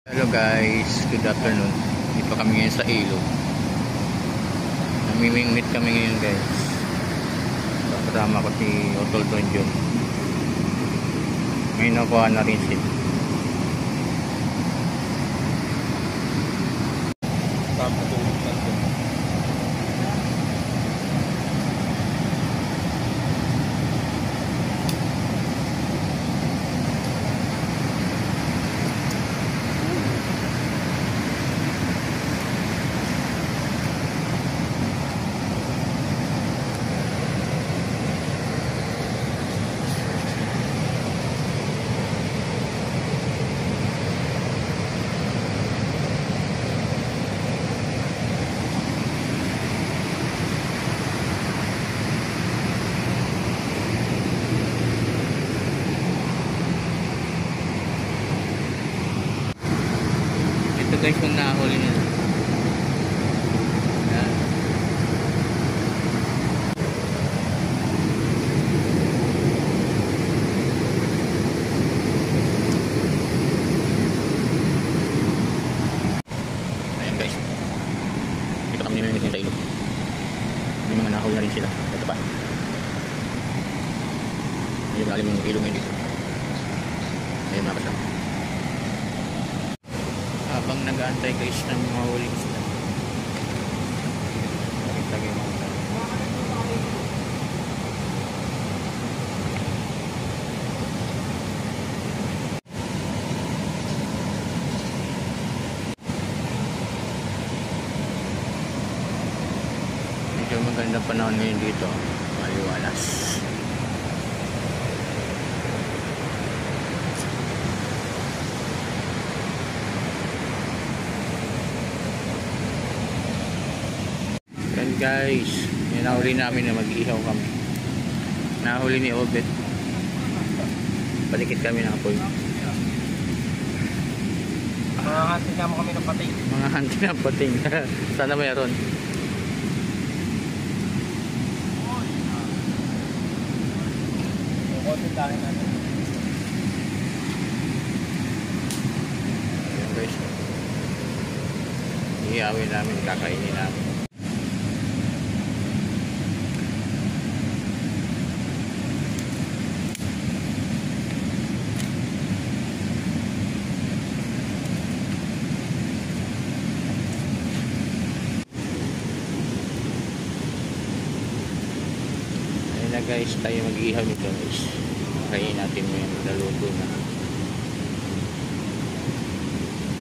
Hello guys, good afternoon. Dito kami ngayon sa ilog. Namimingwit kami ngayon guys. Kasama ko si Otol Donjon. May nakuha na rin siya. Ito guys yung nahuli nila. Ayan. Ayan guys. Dito kami nimimit sa ilog. May mga nahuli na rin sila. Ito pa. Ayun alim yung ilog ngayon dito. Ayun mga kasama. Habang nag-aantay guys ng mga huling isda. Tagay mga isda. Medyo magandang panahon ngayon dito. Maliwalas. Guys, yung nahuli namin na mag-ihaw kami. Nahuli ni Obet. Palikit kami ng apoy. Mga hunting naman kami ng pating. Mga hunting ng pating. Sana mayroon. Konti tayo natin. Ayan guys. Ihawin namin, kakainin namin. Guys, tayo mag-ihaw nito guys. Kainin natin mo yung naluto na.